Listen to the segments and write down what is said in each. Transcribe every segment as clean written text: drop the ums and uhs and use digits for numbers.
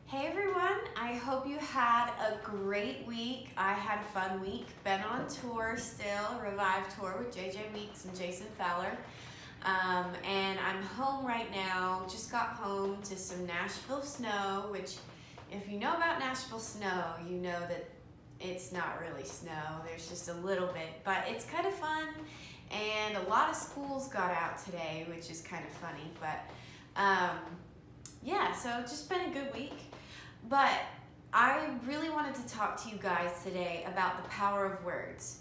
Hey everyone, I hope you had a great week. I had a fun week. Been on tour still, Revive tour with JJ Weeks and Jason Fowler. And I'm home right now. Just got home to some Nashville snow, which if you know about Nashville snow, you know that it's not really snow. There's just a little bit, but it's kind of fun. And a lot of schools got out today, which is kind of funny. But yeah, so just been a good week. But I really wanted to talk to you guys today about the power of words.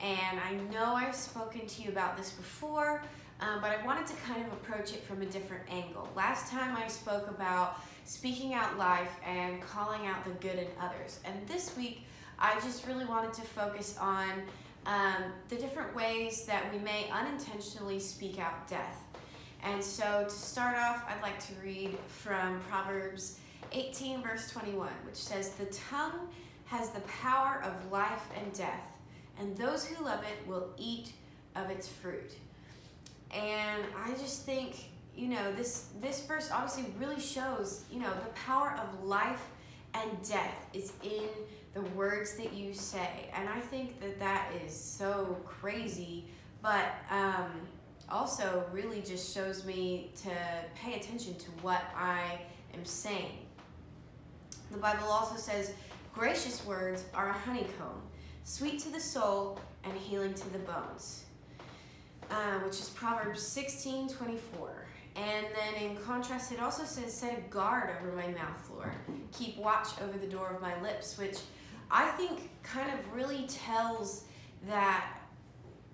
And I know I've spoken to you about this before, but I wanted to kind of approach it from a different angle. Last time I spoke about speaking out life and calling out the good in others. And this week, I just really wanted to focus on the different ways that we may unintentionally speak out death. And so to start off, I'd like to read from Proverbs 18 verse 21, which says, "The tongue has the power of life and death, and those who love it will eat of its fruit." And I just think, this verse obviously really shows, the power of life and death is in the words that you say. And I think that is so crazy, but also really just shows me to pay attention to what I am saying. The Bible also says, "Gracious words are a honeycomb, sweet to the soul and healing to the bones," which is Proverbs 16:24. And then in contrast, it also says, "Set a guard over my mouth, Lord. Keep watch over the door of my lips," which I think kind of really tells that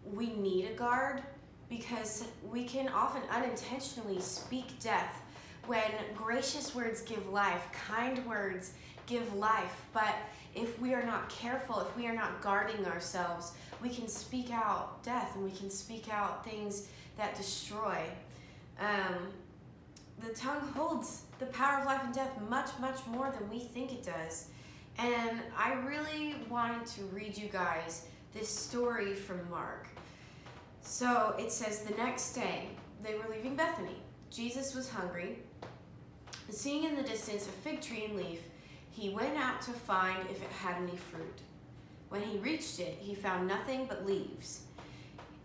we need a guard, because we can often unintentionally speak death when gracious words give life, kind words give life. But if we are not careful, if we are not guarding ourselves, we can speak out death and we can speak out things that destroy. The tongue holds the power of life and death much, much more than we think it does. And I really wanted to read you guys this story from Mark. So it says, "The next day they were leaving Bethany. Jesus was hungry. Seeing in the distance a fig tree and leaf, he went out to find if it had any fruit. When he reached it, he found nothing but leaves,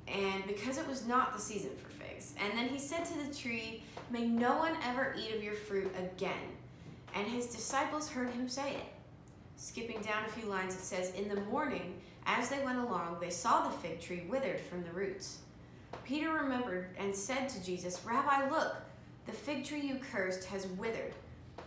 and because it was not the season for figs. And then he said to the tree, 'May no one ever eat of your fruit again.' And his disciples heard him say it." Skipping down a few lines, it says, "In the morning, as they went along, they saw the fig tree withered from the roots. Peter remembered and said to Jesus, 'Rabbi, look, the fig tree you cursed has withered.'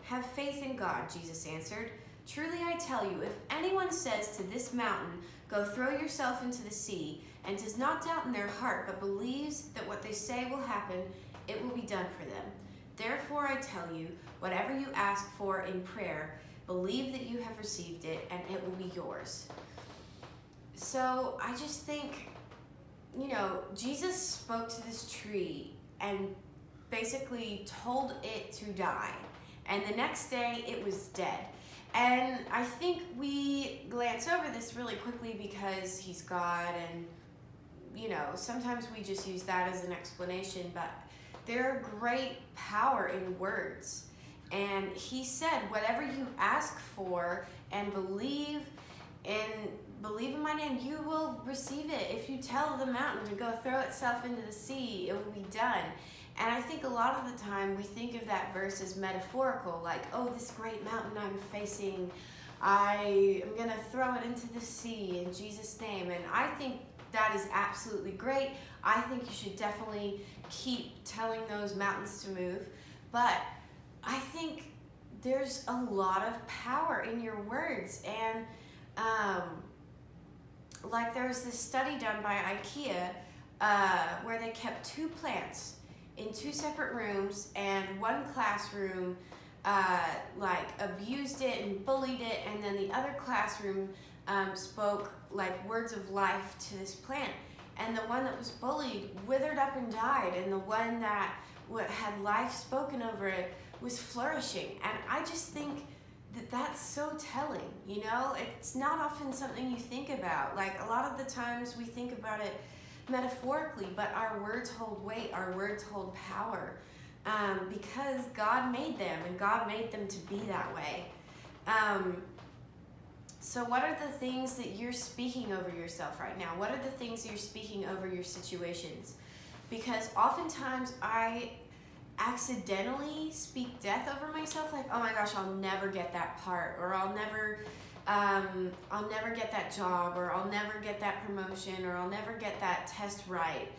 'Have faith in God,' Jesus answered. 'Truly I tell you, if anyone says to this mountain, "Go throw yourself into the sea," and does not doubt in their heart, but believes that what they say will happen, it will be done for them. Therefore I tell you, whatever you ask for in prayer, believe that you have received it, and it will be yours." So I just think, Jesus spoke to this tree and basically told it to die. And the next day it was dead. And I think we glance over this really quickly because he's God, and sometimes we just use that as an explanation, but there are great power in words. And he said, whatever you ask for and believe in my name, you will receive it. If you tell the mountain to go throw itself into the sea, it will be done. And I think a lot of the time we think of that verse as metaphorical, like, oh, this great mountain I'm facing, I am going to throw it into the sea in Jesus' name. And I think that is absolutely great. I think you should definitely keep telling those mountains to move. But I think there's a lot of power in your words. And like there was this study done by IKEA where they kept two plants in two separate rooms, and one classroom abused it and bullied it, and then the other classroom spoke words of life to this plant. And the one that was bullied withered up and died, and the one that had life spoken over it was flourishing. And I just think that that's so telling. It's not often something you think about. Like, a lot of the times we think about it metaphorically, but our words hold weight, our words hold power. because God made them and God made them to be that way. So what are the things that you're speaking over yourself right now? What are the things you're speaking over your situations? Because oftentimes I accidentally speak death over myself, like, oh my gosh, I'll never get that part, or I'll never get that job, or I'll never get that promotion, or I'll never get that test right,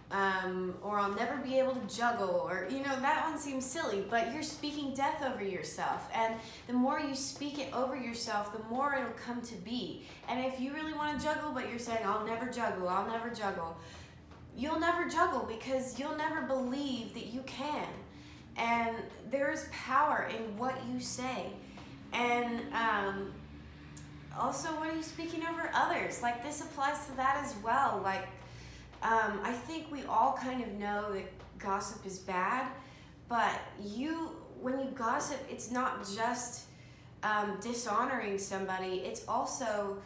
or I'll never be able to juggle, or, that one seems silly, but you're speaking death over yourself. And the more you speak it over yourself, the more it'll come to be. And if you really want to juggle, but you're saying, I'll never juggle, you'll never juggle, because you'll never believe that you can. And there's power in what you say. And also, what are you speaking over others? Like, this applies to that as well. Like, I think we all kind of know that gossip is bad, but when you gossip, it's not just dishonoring somebody, it's also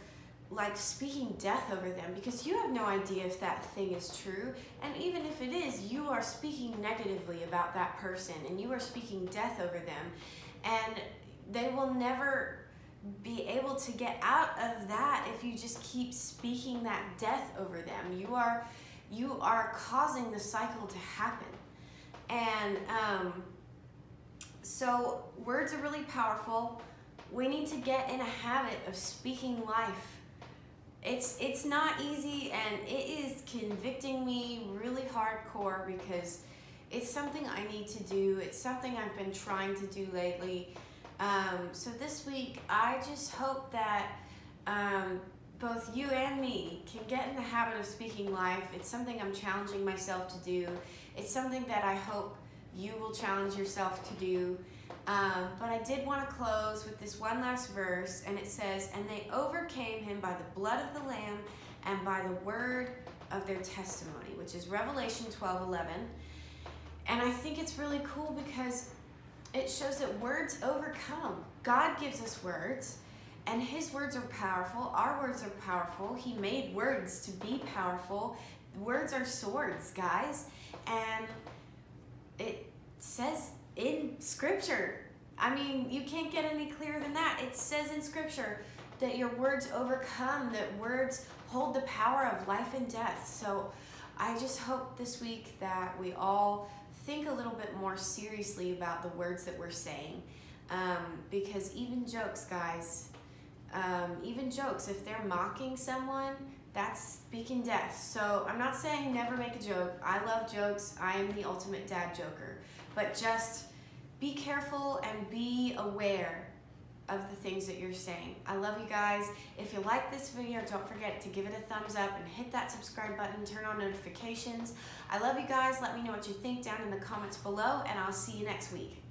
like speaking death over them, because you have no idea if that thing is true. And even if it is, you are speaking negatively about that person, and you are speaking death over them, and they will never be able to get out of that if you just keep speaking that death over them. You are causing the cycle to happen. And so words are really powerful. We need to get in a habit of speaking life. It's not easy, and it is convicting me really hardcore, because it's something I need to do. It's something I've been trying to do lately. So this week, I just hope that both you and me can get in the habit of speaking life. It's something I'm challenging myself to do. It's something that I hope you will challenge yourself to do. But I did want to close with this one last verse, and it says, "And they overcame him by the blood of the Lamb and by the word of their testimony," which is Revelation 12:11. And I think it's really cool, because it shows that words overcome. God gives us words, and his words are powerful. Our words are powerful. He made words to be powerful. Words are swords, guys. And it says in Scripture, I mean, you can't get any clearer than that. It says in Scripture that your words overcome, that words hold the power of life and death. So I just hope this week that we all think a little bit more seriously about the words that we're saying. Because even jokes, guys, even jokes, if they're mocking someone, that's speaking death. So I'm not saying never make a joke. I love jokes. I am the ultimate dad joker. But just be careful and be aware of the things that you're saying. I love you guys. If you like this video, don't forget to give it a thumbs up and hit that subscribe button, turn on notifications. I love you guys. Let me know what you think down in the comments below, and I'll see you next week.